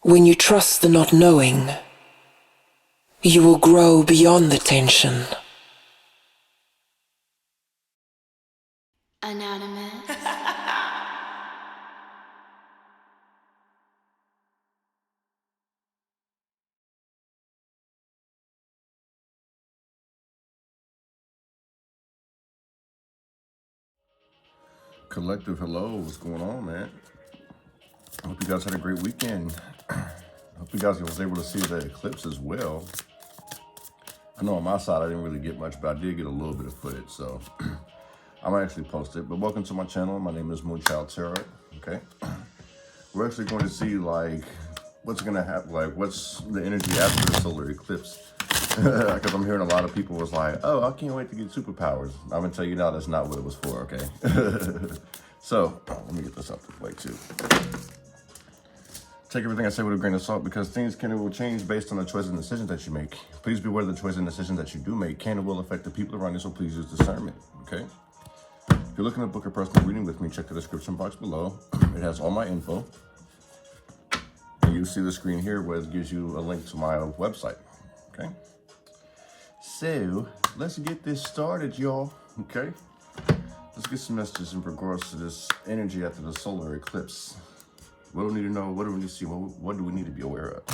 When you trust the not knowing, you will grow beyond the tension. Anonymous. Collective hello, what's going on, man? I hope you guys had a great weekend. I hope you guys was able to see the eclipse as well. I know on my side I didn't really get much, but I did get a little bit of footage, so I might actually post it. But welcome to my channel. My name is Moonchild Tarot. Okay, we're actually going to see like what's gonna happen, like what's the energy after the solar eclipse. Because I'm hearing a lot of people was like, oh, I can't wait to get superpowers. I'm gonna tell you now, that's not what it was for, okay? So, let me get this out the way too. Take everything I say with a grain of salt because things can and will change based on the choices and decisions that you make. Please be aware of the choices and decisions that you do make can and will affect the people around you, so please use discernment, okay? If you're looking to book a personal reading with me, check the description box below. It has all my info. And you'll see the screen here where it gives you a link to my website, okay? So, let's get this started, y'all, okay? Let's get some messages in regards to this energy after the solar eclipse. What do we need to know? What do we need to see? What do we need to be aware of?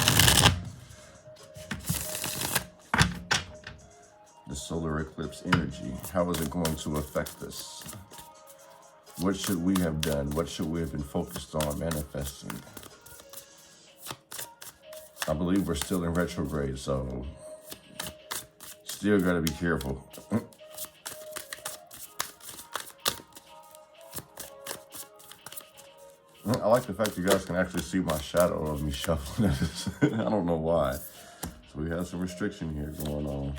The solar eclipse energy, how is it going to affect us? What should we have done? What should we have been focused on manifesting? I believe we're still in retrograde, so still gotta be careful. I like the fact you guys can actually see my shadow of me shuffling this. I don't know why. So we have some restriction here going on.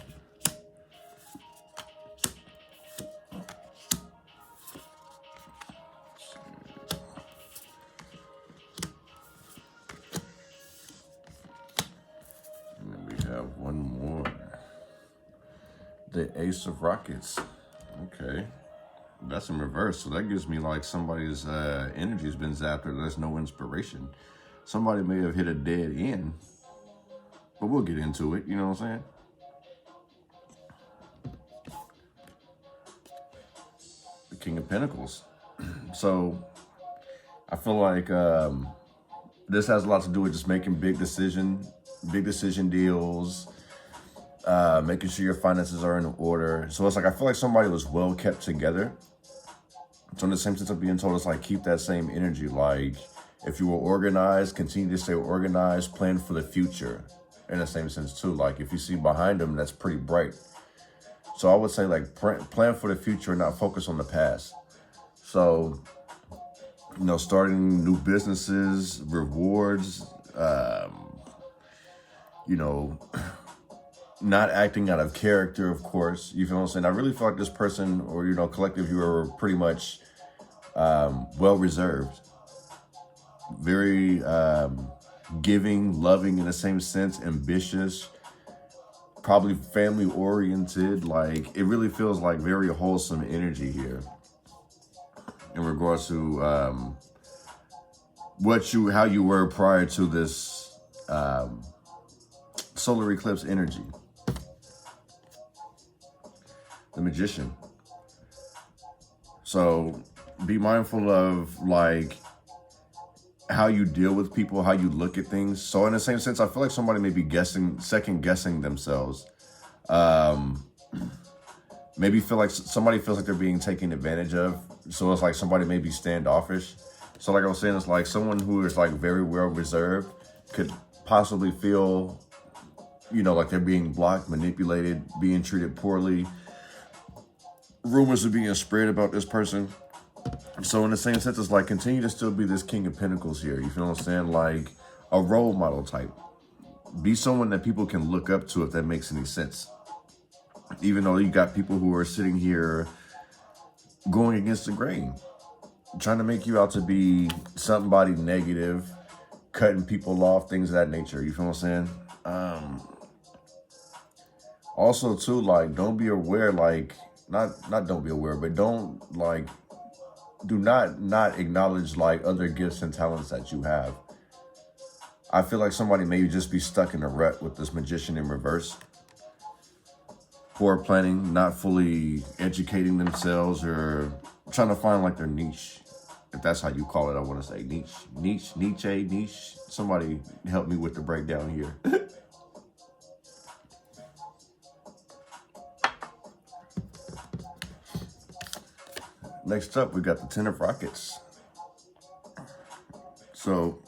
And then we have one more. The Ace of Rockets. Okay. That's in reverse, so that gives me like somebody's energy has been zapped or there's no inspiration. Somebody may have hit a dead end, but we'll get into it, you know what I'm saying? The King of Pentacles. So I feel like this has a lot to do with just making big decision deals, making sure your finances are in order. So it's like, I feel like somebody was well kept together. So in the same sense of being told, it's like, keep that same energy. Like, if you were organized, continue to stay organized, plan for the future. In the same sense too, like if you see behind them, that's pretty bright. So I would say like plan for the future and not focus on the past. So, you know, starting new businesses, rewards, you know, not acting out of character, of course. You feel what I'm saying? I really feel like this person or, you know, collective, you are pretty much well reserved. Very giving, loving in the same sense, ambitious, probably family oriented. Like, it really feels like very wholesome energy here in regards to how you were prior to this solar eclipse energy. The Magician. So be mindful of like how you deal with people, how you look at things. So in the same sense, I feel like somebody may be second guessing themselves. Maybe feel like somebody feels like they're being taken advantage of. So it's like somebody may be standoffish. So like I was saying, it's like someone who is like very well reserved could possibly feel, you know, like they're being blocked, manipulated, being treated poorly. Rumors are being spread about this person. So in the same sense, it's like continue to still be this King of Pentacles here. You feel what I'm saying? Like a role model type. Be someone that people can look up to if that makes any sense. Even though you got people who are sitting here going against the grain, trying to make you out to be somebody negative, cutting people off, things of that nature. You feel what I'm saying? Also too, like, don't be aware, like, not don't be aware, but don't like, do not acknowledge like other gifts and talents that you have. I feel like somebody may just be stuck in a rut with this Magician in reverse. Poor planning, not fully educating themselves, or trying to find like their niche. If that's how you call it, I want to say niche. Somebody help me with the breakdown here. Next up, we got the Ten of Rockets. So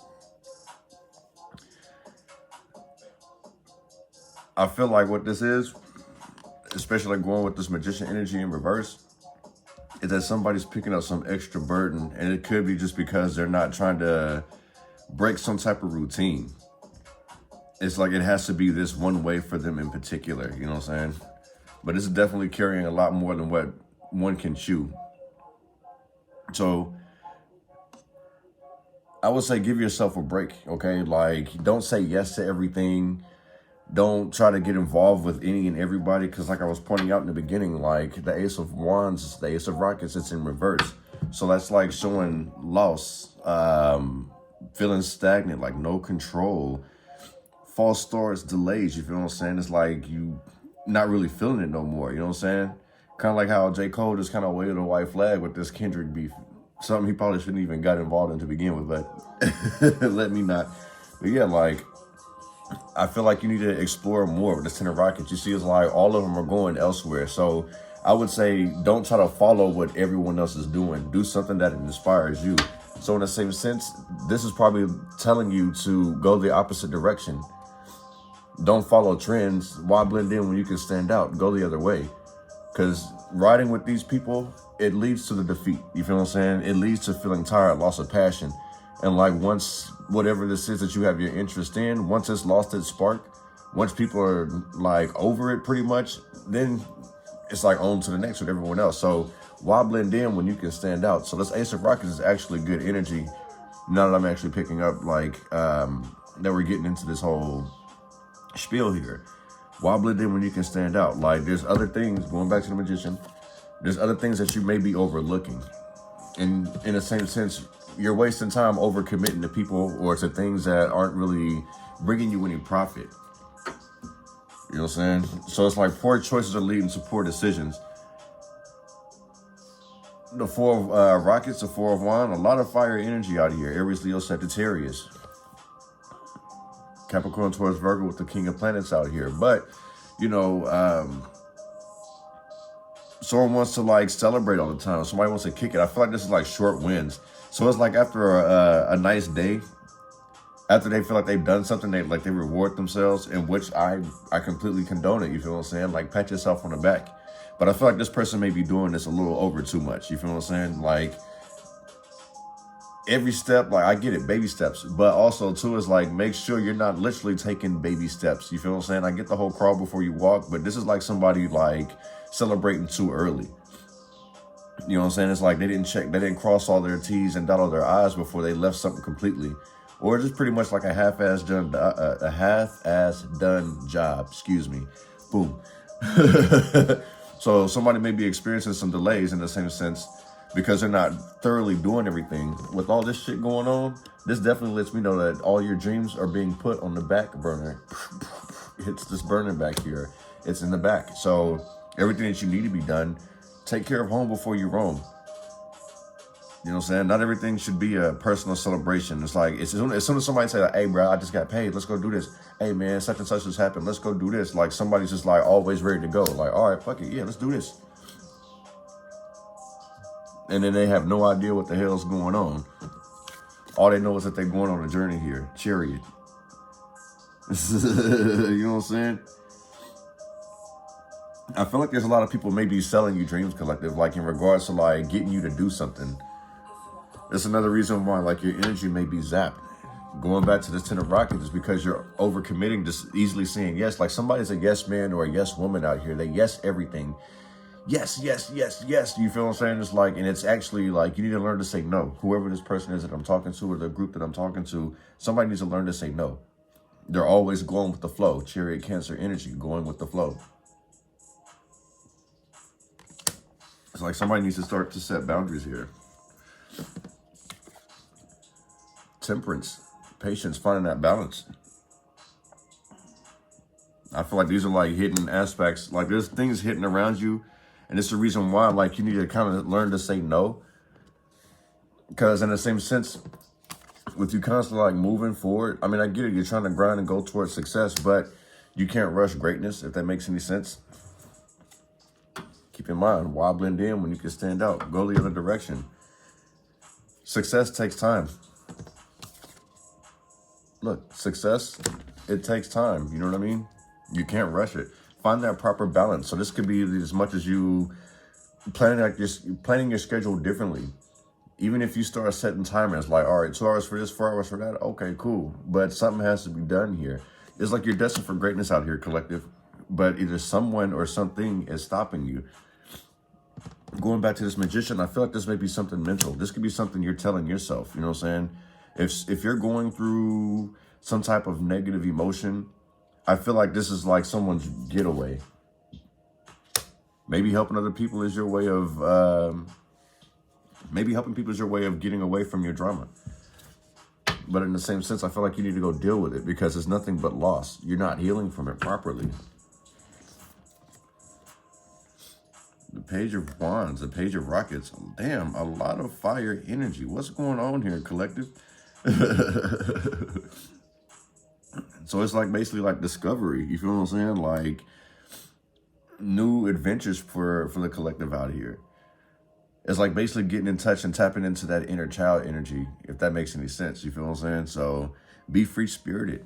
I feel like what this is, especially like going with this Magician energy in reverse, is that somebody's picking up some extra burden, and it could be just because they're not trying to break some type of routine. It's like it has to be this one way for them in particular, you know what I'm saying? But it's definitely carrying a lot more than what one can chew. So I would say give yourself a break, okay? Like, don't say yes to everything. Don't try to get involved with any and everybody, because like I was pointing out in the beginning, like the Ace of Wands, the Ace of Rockets, it's in reverse. So that's like showing loss, feeling stagnant, like no control, false starts, delays, you feel what I'm saying? It's like you not really feeling it no more, you know what I'm saying? Kind of like how J. Cole just kind of waved a white flag with this Kendrick beef. Something he probably shouldn't even got involved in to begin with, but let me not. But yeah, like, I feel like you need to explore more with this Ten of Rockets. You see, it's like all of them are going elsewhere. So I would say don't try to follow what everyone else is doing. Do something that inspires you. So in the same sense, this is probably telling you to go the opposite direction. Don't follow trends. Why blend in when you can stand out? Go the other way. Because riding with these people, it leads to the defeat. You feel what I'm saying? It leads to feeling tired, loss of passion. And like once whatever this is that you have your interest in, once it's lost its spark, once people are like over it pretty much, then it's like on to the next with everyone else. So why blend in when you can stand out? So this Ace of Rockets is actually good energy. Now that I'm actually picking up like that we're getting into this whole spiel here. Why blend in when you can stand out? Like there's other things, going back to the Magician, there's other things that you may be overlooking. And in the same sense, you're wasting time over committing to people or to things that aren't really bringing you any profit. You know what I'm saying? So it's like poor choices are leading to poor decisions. The Four of Rockets, the Four of Wands, a lot of fire energy out here. Aries, Leo, Sagittarius. Capricorn towards Virgo with the King of Planets out here. But, you know, someone wants to like celebrate all the time. Somebody wants to kick it. I feel like this is like short wins. So it's like after a nice day, after they feel like they've done something, they reward themselves, in which I completely condone it. You feel what I'm saying? Like pat yourself on the back. But I feel like this person may be doing this a little over too much. You feel what I'm saying? Like every step, like I get it, baby steps, but also too is like make sure you're not literally taking baby steps. You feel what I'm saying? I get the whole crawl before you walk, but this is like somebody like celebrating too early. You know what I'm saying? It's like they didn't cross all their T's and dot all their I's before they left something completely. Or just pretty much like a half-ass done job, excuse me. Boom. So somebody may be experiencing some delays in the same sense because they're not thoroughly doing everything. With all this shit going on, this definitely lets me know that all your dreams are being put on the back burner. It's this burner back here. It's in the back. So everything that you need to be done, take care of home before you roam. You know what I'm saying? Not everything should be a personal celebration. It's like, as soon as somebody say, like, hey, bro, I just got paid. Let's go do this. Hey, man, such and such has happened. Let's go do this. Like, somebody's just, like, always ready to go. Like, all right, fuck it. Yeah, let's do this. And then they have no idea what the hell's going on. All they know is that they're going on a journey here. Chariot. You know what I'm saying? I feel like there's a lot of people maybe selling you Dreams Collective, like in regards to like getting you to do something. That's another reason why like your energy may be zapped. Going back to this Ten of Rockets is because you're overcommitting, just easily saying yes. Like somebody's a yes man or a yes woman out here. They yes everything. Yes, yes, yes, yes. You feel what I'm saying? It's like, and it's actually like you need to learn to say no. Whoever this person is that I'm talking to or the group that I'm talking to, somebody needs to learn to say no. They're always going with the flow. Chariot, Cancer energy, going with the flow. It's like somebody needs to start to set boundaries here. Temperance, patience, finding that balance. I feel like these are like hidden aspects. Like there's things hidden around you. And it's the reason why like you need to kind of learn to say no. Because in the same sense, with you constantly like moving forward, I mean, I get it. You're trying to grind and go towards success, but you can't rush greatness, if that makes any sense. Keep in mind, why blend in when you can stand out? Go the other direction. Success takes time. Look, success, it takes time. You know what I mean? You can't rush it. Find that proper balance. So this could be as much as you planning your schedule differently. Even if you start setting timers, like, all right, 2 hours for this, 4 hours for that. Okay, cool. But something has to be done here. It's like you're destined for greatness out here, collective. But either someone or something is stopping you. Going back to this magician, I feel like this may be something mental. This could be something you're telling yourself. You know what I'm saying? If you're going through some type of negative emotion, I feel like this is like someone's getaway. Maybe helping other people is your way of... Maybe helping people is your way of getting away from your drama. But in the same sense, I feel like you need to go deal with it because it's nothing but loss. You're not healing from it properly. The Page of Wands, the Page of Rockets. Damn, a lot of fire energy. What's going on here, collective? So it's like basically like discovery. You feel what I'm saying? Like new adventures for the collective out here. It's like basically getting in touch and tapping into that inner child energy, if that makes any sense. You feel what I'm saying? So be free-spirited.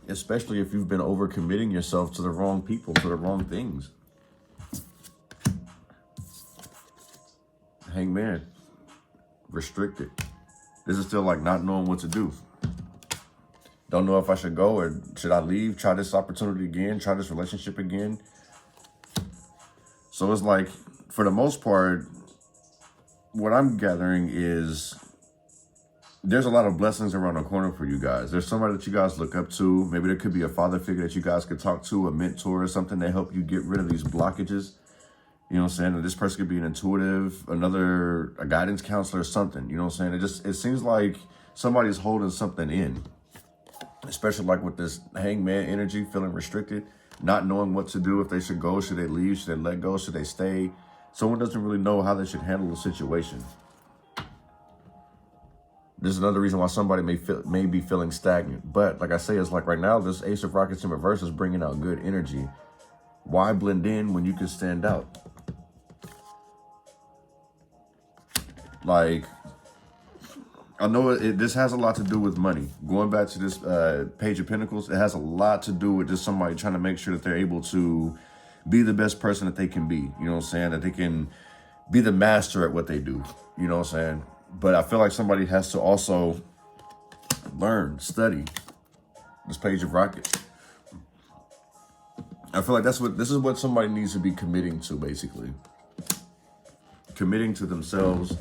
Especially if you've been overcommitting yourself to the wrong people, to the wrong things. Hangman. Restricted. This is still like not knowing what to do. Don't know if I should go or should I leave, try this opportunity again, try this relationship again. So it's like, for the most part, what I'm gathering is there's a lot of blessings around the corner for you guys. There's somebody that you guys look up to. Maybe there could be a father figure that you guys could talk to, a mentor or something to help you get rid of these blockages. You know what I'm saying? And this person could be an intuitive, a guidance counselor or something. You know what I'm saying? It seems like somebody's holding something in, especially like with this hangman energy, feeling restricted. Not knowing what to do, if they should go, should they leave, should they let go, should they stay? Someone doesn't really know how they should handle the situation. This is another reason why somebody may be feeling stagnant. But like I say, it's like right now, this Ace of Rockets in reverse is bringing out good energy. Why blend in when you can stand out? Like, I know this has a lot to do with money. Going back to this Page of Pentacles, it has a lot to do with just somebody trying to make sure that they're able to be the best person that they can be. You know what I'm saying? That they can be the master at what they do. You know what I'm saying? But I feel like somebody has to also learn, study this Page of Rockets. I feel like this is what somebody needs to be committing to, basically. Committing to themselves.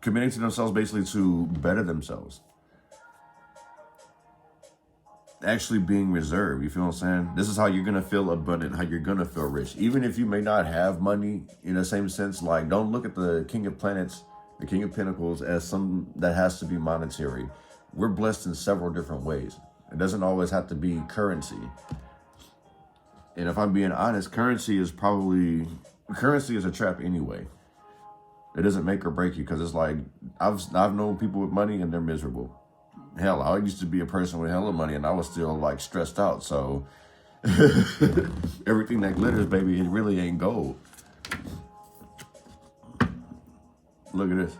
Committing to themselves basically to better themselves. Actually being reserved, you feel what I'm saying? This is how you're going to feel abundant, how you're going to feel rich. Even if you may not have money in the same sense, like don't look at the King of Planets, the King of Pentacles as something that has to be monetary. We're blessed in several different ways. It doesn't always have to be currency. And if I'm being honest, currency is a trap anyway. It doesn't make or break you because it's like, I've known people with money and they're miserable. Hell, I used to be a person with hella money and I was still like stressed out. So everything that glitters, baby, it really ain't gold. Look at this.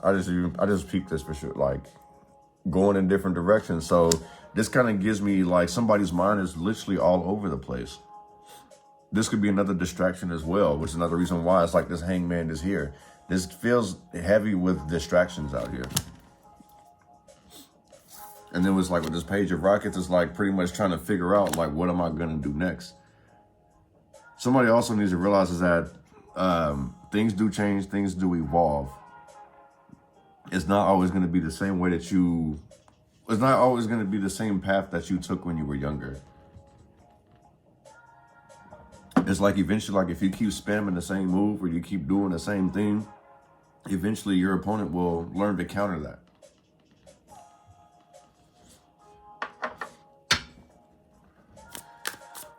I just peeped this for sure, like going in different directions. So this kind of gives me like somebody's mind is literally all over the place. This could be another distraction as well, which is another reason why it's like this hangman is here. This feels heavy with distractions out here. And then it was like with this Page of Rockets, it's like pretty much trying to figure out like, what am I going to do next? Somebody also needs to realize is that things do change, things do evolve. It's not always going to be the same way that it's not always going to be the same path that you took when you were younger. It's like eventually, like if you keep spamming the same move or you keep doing the same thing, eventually your opponent will learn to counter that.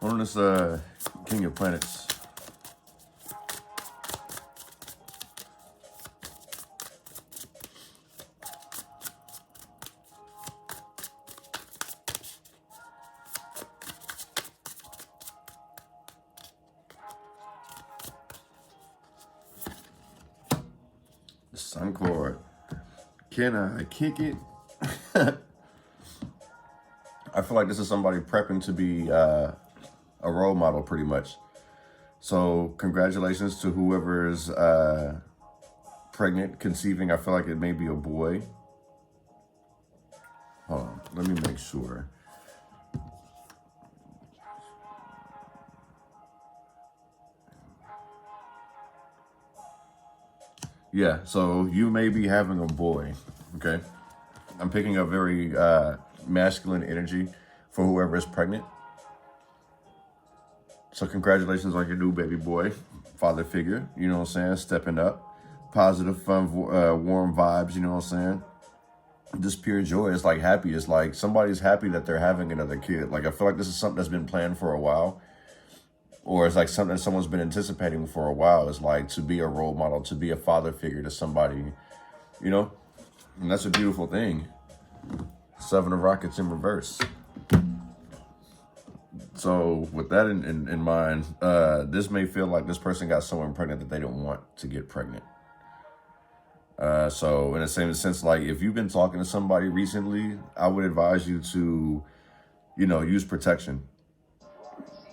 On this King of Planets. Sun Cord. Can I kick it? I feel like this is somebody prepping to be a role model, pretty much. So congratulations to whoever is pregnant, conceiving. I feel like it may be a boy. Hold on, let me make sure. Yeah, so you may be having a boy, okay? I'm picking up very masculine energy for whoever is pregnant. So congratulations on your new baby boy, father figure, you know what I'm saying? Stepping up, positive, fun, warm vibes, you know what I'm saying? Just pure joy. It's like happy. It's like somebody's happy that they're having another kid. Like I feel like this is something that's been planned for a while. Or it's like something that someone's been anticipating for a while. It's like to be a role model, to be a father figure to somebody, you know? And that's a beautiful thing. 7 of Rockets in reverse. So with that in mind, this may feel like this person got someone pregnant that they don't want to get pregnant. So in the same sense, like if you've been talking to somebody recently, I would advise you to, you know, use protection.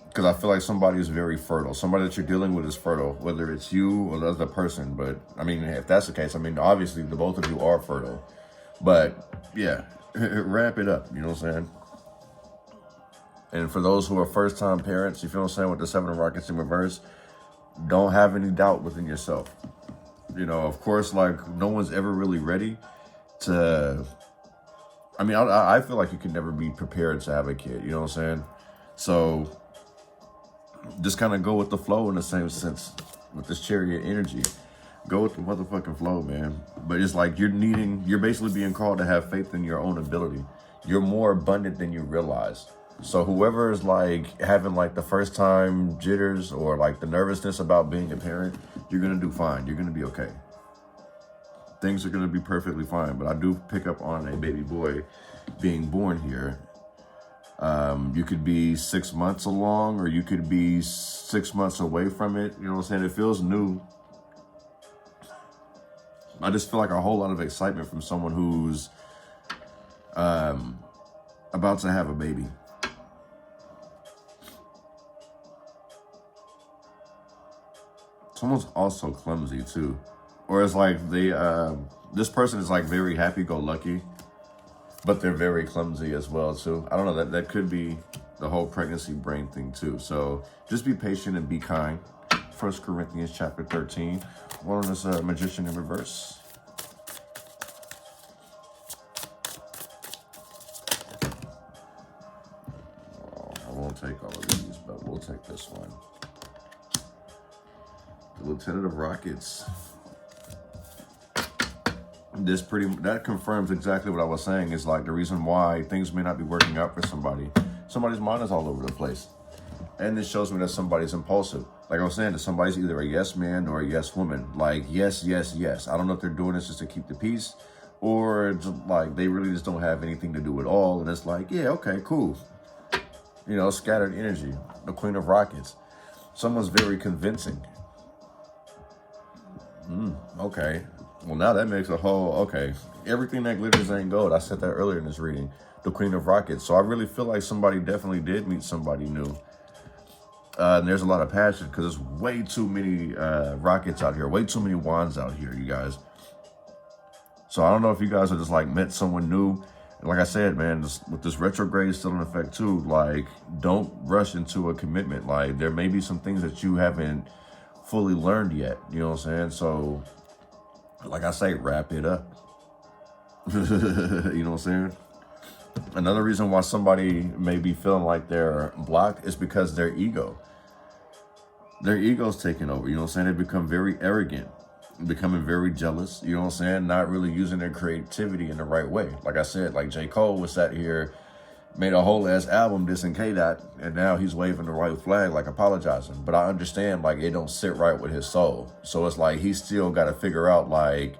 Because I feel like somebody is very fertile. Somebody that you're dealing with is fertile, whether it's you or the other person. But I mean, if that's the case, I mean, obviously the both of you are fertile. But yeah, ramp it up, you know what I'm saying? And for those who are first-time parents, you feel what I'm saying, with the 7 of Rockets in reverse, don't have any doubt within yourself. You know, of course, like no one's ever really ready to, I mean, I feel like you can never be prepared to have a kid, you know what I'm saying? So just kind of go with the flow in the same sense with this Chariot energy. Go with the motherfucking flow, man. But it's like you're basically being called to have faith in your own ability. You're more abundant than you realize. So whoever is like having like the first time jitters or like the nervousness about being a parent, you're going to do fine. You're going to be okay. Things are going to be perfectly fine. But I do pick up on a baby boy being born here. You could be 6 months along, or you could be 6 months away from it. You know what I'm saying? It feels new. I just feel like a whole lot of excitement from someone who's about to have a baby. Someone's also clumsy too. Or it's like this person is like very happy-go-lucky, but they're very clumsy as well too. I don't know, that could be the whole pregnancy brain thing too. So just be patient and be kind. 1 Corinthians chapter 13. One on this Magician in reverse. Oh, I won't take all of these, but we'll take this one. The Lieutenant of Rockets. That confirms exactly what I was saying. Is like the reason why things may not be working out for somebody. Somebody's mind is all over the place. And this shows me that somebody's impulsive. Like I was saying, that somebody's either a yes man or a yes woman. Like, yes, yes, yes. I don't know if they're doing this just to keep the peace, or just like they really just don't have anything to do at all. And it's like, yeah, okay, cool. You know, scattered energy. The Queen of Rockets. Someone's very convincing. Okay. Well, now that makes a whole, okay. Everything that glitters ain't gold. I said that earlier in this reading. The Queen of Rockets. So I really feel like somebody definitely did meet somebody new. And there's a lot of passion because there's way too many rockets out here. Way too many wands out here, you guys. So I don't know if you guys are just like met someone new. And like I said, man, with this retrograde still in effect too, like don't rush into a commitment. Like there may be some things that you haven't fully learned yet. You know what I'm saying? So like I say, wrap it up. You know what I'm saying? Another reason why somebody may be feeling like they're blocked is because their ego's taking over. You know what I'm saying? They become very arrogant. becoming very jealous, you know what I'm saying? Not really using their creativity in the right way. Like I said, like J. Cole was sat here, made a whole ass album dissing K-Dot, and now he's waving the white flag, like apologizing. But I understand, like, it don't sit right with his soul. So it's like, he still got to figure out, like,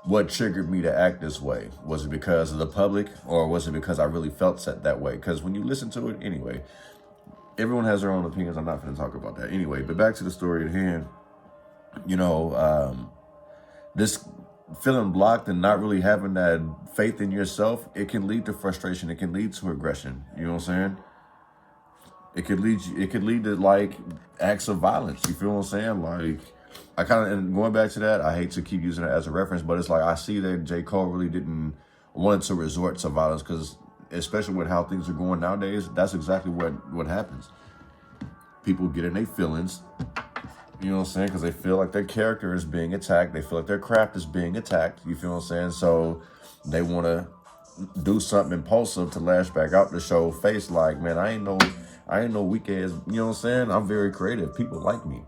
what triggered me to act this way? Was it because of the public, or was it because I really felt set that way? Because when you listen to it, anyway, everyone has their own opinions. I'm not going to talk about that anyway. But back to the story at hand. You know, this feeling blocked and not really having that faith in yourself, it can lead to frustration. It can lead to aggression. You know what I'm saying? It could lead to like acts of violence. You feel what I'm saying? Like, I kind of, and going back to that, I hate to keep using it as a reference, but it's like, I see that J. Cole really didn't want to resort to violence, because especially with how things are going nowadays, that's exactly what happens. People get in their feelings, you know what I'm saying? Because they feel like their character is being attacked. They feel like their craft is being attacked. You feel what I'm saying? So they want to do something impulsive to lash back out to show face like, man, I ain't no weak ass. You know what I'm saying? I'm very creative. People like me.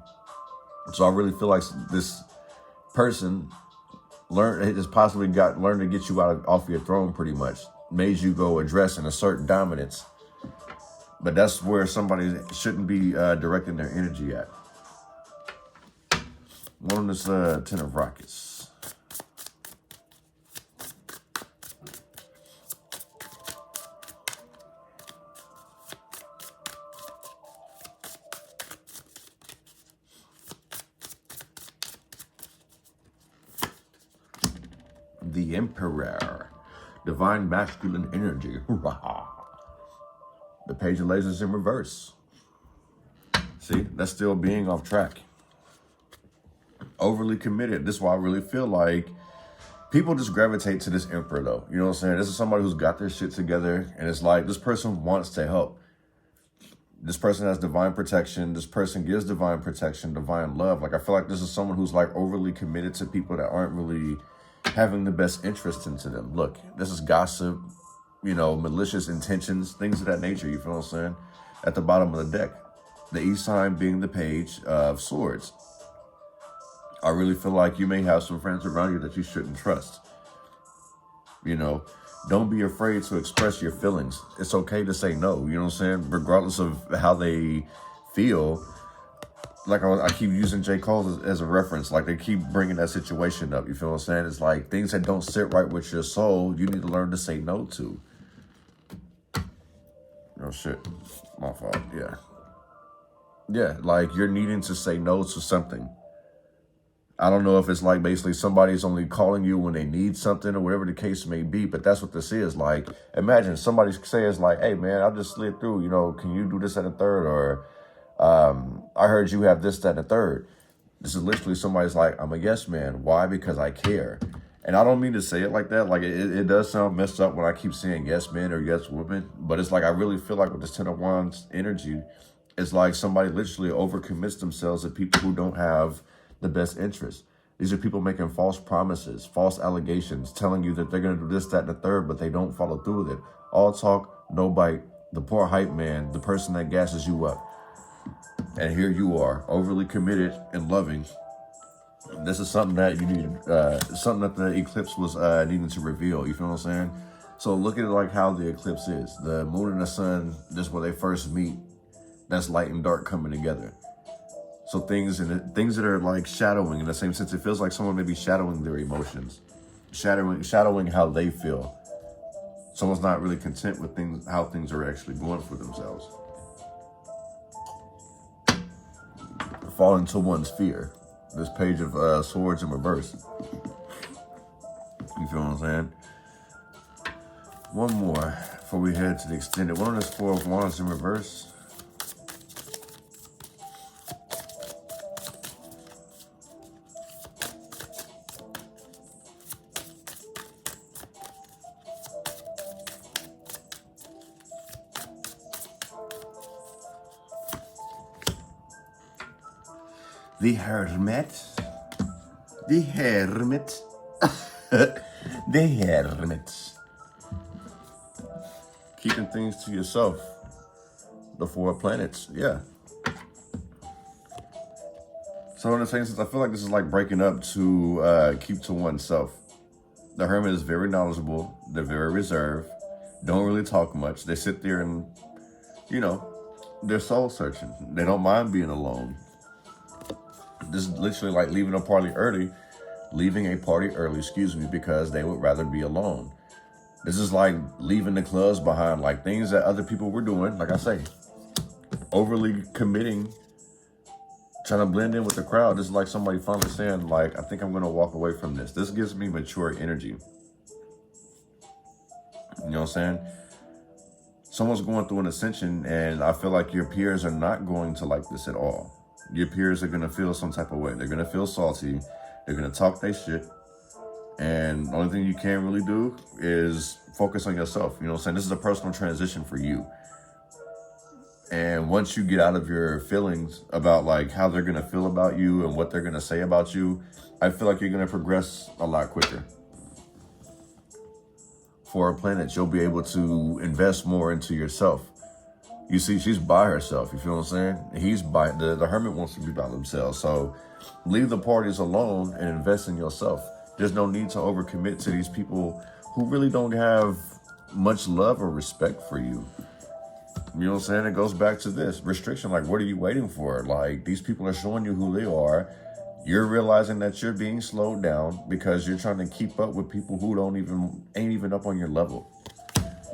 So I really feel like this person learned to get you off your throne, pretty much. Made you go address and assert dominance. But that's where somebody shouldn't be directing their energy at. One on this 10 of rockets. The Emperor. Divine masculine energy. The Page of Lasers in reverse. See, that's still being off track. Overly committed. This is why I really feel like people just gravitate to this Emperor, though. You know what I'm saying? This is somebody who's got their shit together, and it's like, this person wants to help. This person has divine protection. This person gives divine protection, divine love. Like, I feel like this is someone who's like overly committed to people that aren't really having the best interest into them. Look, this is gossip, you know, malicious intentions, things of that nature. You feel what I'm saying? At the bottom of the deck, the E sign being the Page of Swords. I really feel like you may have some friends around you that you shouldn't trust. You know, don't be afraid to express your feelings. It's okay to say no, you know what I'm saying? Regardless of how they feel. Like I keep using J. Cole as a reference. Like, they keep bringing that situation up, you feel what I'm saying? It's like, things that don't sit right with your soul, you need to learn to say no to. Oh shit, my fault, yeah. Yeah, like, you're needing to say no to something. I don't know if it's like basically somebody's only calling you when they need something or whatever the case may be, but that's what this is. Like, imagine somebody says like, hey man, I just slid through, you know, can you do this at a third? Or I heard you have this, that, and a third. This is literally somebody's like, I'm a yes man. Why? Because I care. And I don't mean to say it like that. Like, it does sound messed up when I keep saying yes men or yes women, but it's like, I really feel like with this 10 of Wands energy, it's like somebody literally overcommits themselves to people who don't have the best interest. These are people making false promises, false allegations, telling you that they're going to do this, that, and the third, but they don't follow through with it. All talk, no bite. The poor hype man, the person that gasses you up. And here you are, overly committed and loving. This is something that you need, something that the eclipse was needing to reveal. You feel what I'm saying? So look at it like how the eclipse is. The moon and the sun, this is where they first meet. That's light and dark coming together. So things that are like shadowing in the same sense, it feels like someone may be shadowing their emotions, shadowing how they feel. Someone's not really content with how things are actually going for themselves. Fall into one's fear. This Page of Swords in reverse. You feel what I'm saying? One more before we head to the extended. One on this 4 of Wands in reverse. The Hermit. The Hermit. The Hermit. Keeping things to yourself. The 4 planets, yeah. So in a sense, I feel like this is like breaking up to keep to oneself. The Hermit is very knowledgeable. They're very reserved. Don't really talk much. They sit there and, you know, they're soul searching. They don't mind being alone. This is literally like leaving a party early, because they would rather be alone. This is like leaving the clubs behind, like things that other people were doing. Like I say, overly committing, trying to blend in with the crowd. This is like somebody finally saying, like, I think I'm going to walk away from this. This gives me mature energy. You know what I'm saying? Someone's going through an ascension, and I feel like your peers are not going to like this at all. Your peers are going to feel some type of way. They're going to feel salty. They're going to talk their shit. And the only thing you can really do is focus on yourself. You know what I'm saying? This is a personal transition for you. And once you get out of your feelings about like how they're going to feel about you and what they're going to say about you, I feel like you're going to progress a lot quicker. For a planet, you'll be able to invest more into yourself. You see, she's by herself. You feel what I'm saying? He's by the Hermit wants to be by themselves. So leave the parties alone and invest in yourself. There's no need to overcommit to these people who really don't have much love or respect for you. You know what I'm saying? It goes back to this restriction. Like, what are you waiting for? Like, these people are showing you who they are. You're realizing that you're being slowed down because you're trying to keep up with people who ain't even up on your level.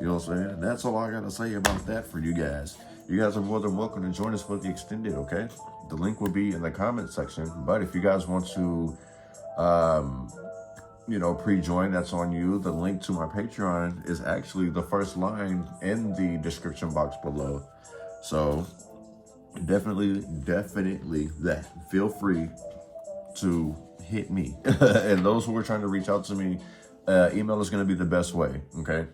You know what I'm saying? And that's all I got to say about that for you guys. You guys are more than welcome to join us for the extended, okay? The link will be in the comment section. But if you guys want to, pre-join, that's on you. The link to my Patreon is actually the first line in the description box below. So definitely that. Feel free to hit me. And those who are trying to reach out to me, email is going to be the best way, okay?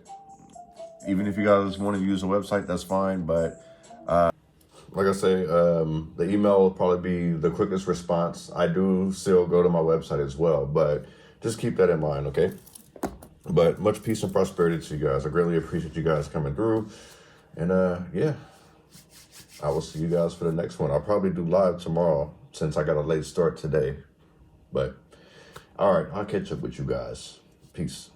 Even if you guys want to use a website, that's fine. But like I say, the email will probably be the quickest response. I do still go to my website as well, but just keep that in mind, okay? But much peace and prosperity to you guys. I greatly appreciate you guys coming through. And yeah, I will see you guys for the next one. I'll probably do live tomorrow since I got a late start today. But all right, I'll catch up with you guys. Peace.